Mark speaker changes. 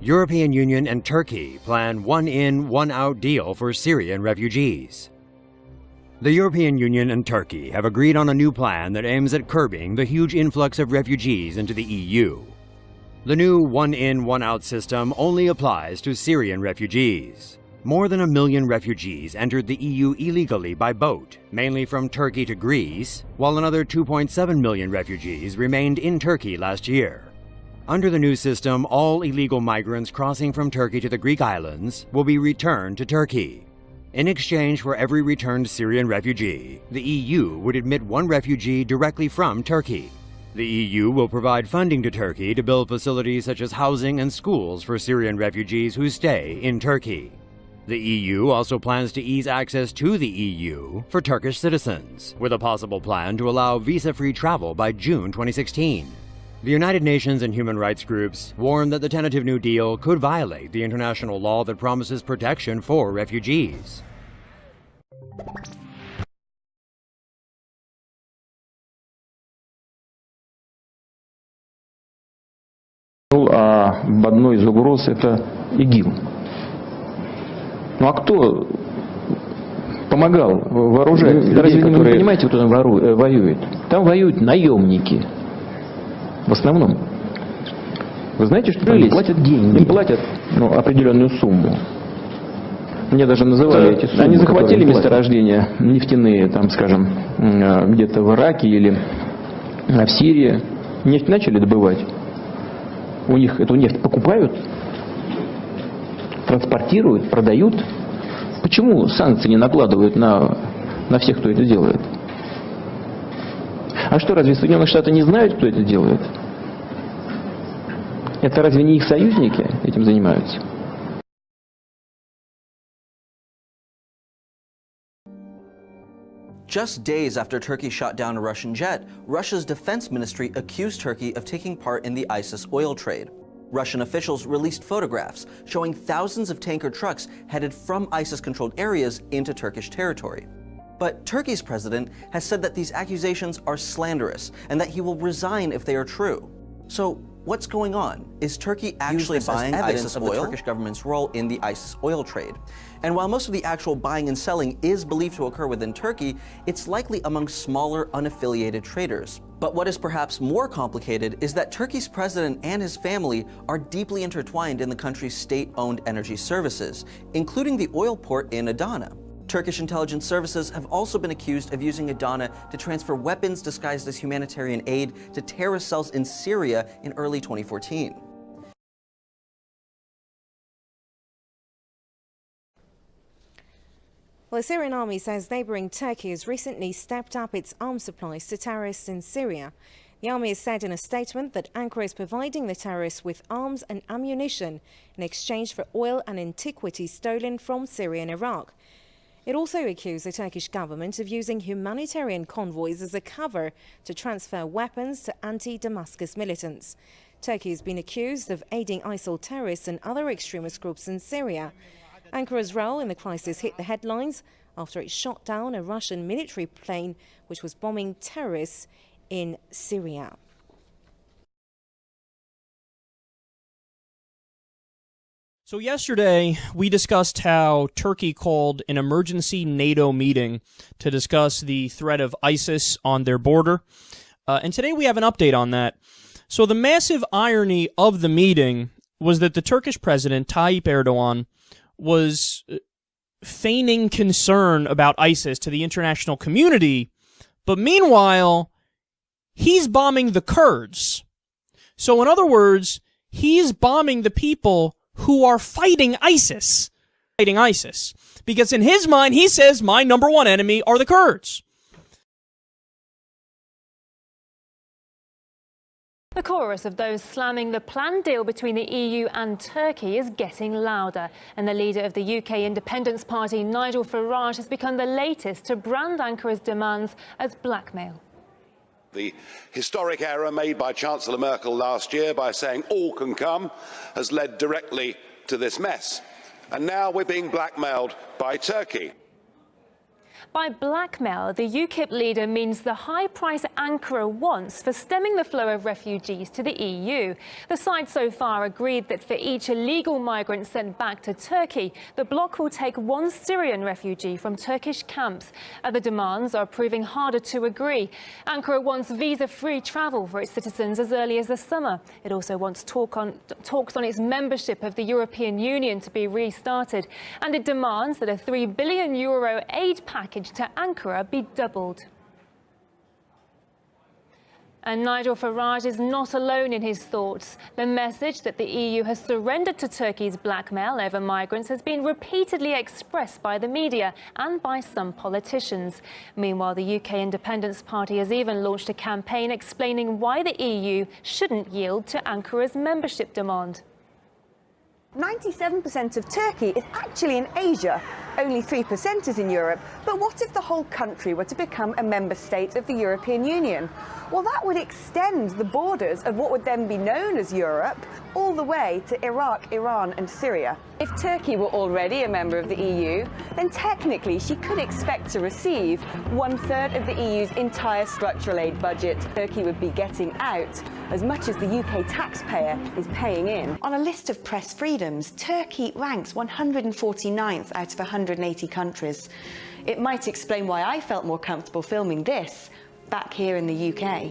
Speaker 1: European Union and Turkey plan one-in, one-out deal for Syrian refugees. The European Union and Turkey have agreed on a new plan that aims at curbing the huge influx of refugees into the EU. The new one-in, one-out system only applies to Syrian refugees. More than 1 million refugees entered the EU illegally by boat, mainly from Turkey to Greece, while another 2.7 million refugees remained in Turkey last year. Under the new system, all illegal migrants crossing from Turkey to the Greek islands will be returned to Turkey. In exchange for every returned Syrian refugee, the EU would admit one refugee directly from Turkey. The EU will provide funding to Turkey to build facilities such as housing and schools for Syrian refugees who stay in Turkey. The EU also plans to ease access to the EU for Turkish citizens, with a possible plan to allow visa-free travel by June 2016. The United Nations and human rights groups warn that the tentative new deal could violate the international law that promises protection for refugees.
Speaker 2: Об одной из угроз — это ИГИЛ. Ну а кто помогал вооружать людей, которые... Вы не понимаете, кто там воюет? Там воюют наемники. В основном. Вы знаете, что им платят деньги? Им платят определенную сумму. Мне даже называли эти суммы. Они захватили месторождения нефтяные, там, скажем, где-то в Ираке или в Сирии. Нефть начали добывать. У них эту нефть покупают, транспортируют, продают. Почему санкции не накладывают на всех, кто это делает? А что, разве Соединенные Штаты не знают, кто это делает? Это разве не их союзники этим занимаются?
Speaker 3: Just days after Turkey shot down a Russian jet, Russia's defense ministry accused Turkey of taking part in the ISIS oil trade. Russian officials released photographs showing thousands of tanker trucks headed from ISIS-controlled areas into Turkish territory. But Turkey's president has said that these accusations are slanderous and that he will resign if they are true. So what's going on? Is Turkey actually buying ISIS oil? Of the Turkish government's role in the ISIS oil trade. And while most of the actual buying and selling is believed to occur within Turkey, it's likely among smaller, unaffiliated traders. But what is perhaps more complicated is that Turkey's president and his family are deeply intertwined in the country's state-owned energy services, including the oil port in Adana. Turkish intelligence services have also been accused of using Adana to transfer weapons disguised as humanitarian aid to terrorist cells in Syria in early 2014.
Speaker 4: Well, the Syrian army says neighbouring Turkey has recently stepped up its arms supplies to terrorists in Syria. The army has said in a statement that Ankara is providing the terrorists with arms and ammunition in exchange for oil and antiquities stolen from Syria and Iraq. It also accused the Turkish government of using humanitarian convoys as a cover to transfer weapons to anti-Damascus militants. Turkey has been accused of aiding ISIL terrorists and other extremist groups in Syria. Ankara's role in the crisis hit the headlines after it shot down a Russian military plane which was bombing terrorists in Syria.
Speaker 5: So yesterday, we discussed how Turkey called an emergency NATO meeting to discuss the threat of ISIS on their border. And today we have an update on that. So the massive irony of the meeting was that the Turkish president, Tayyip Erdogan, was feigning concern about ISIS to the international community, but meanwhile, he's bombing the Kurds. So in other words, he's bombing the people who are fighting ISIS. Because in his mind, he says, my number one enemy are the Kurds.
Speaker 6: The chorus of those slamming the planned deal between the EU and Turkey is getting louder, and the leader of the UK Independence Party, Nigel Farage, has become the latest to brand Ankara's demands as blackmail.
Speaker 7: The historic error made by Chancellor Merkel last year by saying all can come has led directly to this mess. And now we're being blackmailed by Turkey.
Speaker 6: By blackmail, the UKIP leader means the high price Ankara wants for stemming the flow of refugees to the EU. The side so far agreed that for each illegal migrant sent back to Turkey, the bloc will take one Syrian refugee from Turkish camps. Other demands are proving harder to agree. Ankara wants visa-free travel for its citizens as early as the summer. It also wants talks on its membership of the European Union to be restarted, and it demands that a €3 billion aid package to Ankara be doubled. And Nigel Farage is not alone in his thoughts. The message that the EU has surrendered to Turkey's blackmail over migrants has been repeatedly expressed by the media and by some politicians. Meanwhile, the UK Independence Party has even launched a campaign explaining why the EU shouldn't yield to Ankara's membership demand.
Speaker 8: 97% of Turkey is actually in Asia, only 3% is in Europe. But what if the whole country were to become a member state of the European Union? Well, that would extend the borders of what would then be known as Europe all the way to Iraq, Iran and Syria. If Turkey were already a member of the EU, then technically she could expect to receive 1/3 of the EU's entire structural aid budget. Turkey would be getting out as much as the UK taxpayer is paying in. On a list of press freedoms, Turkey ranks 149th out of 180 countries. It might explain why I felt more comfortable filming this back here in the UK.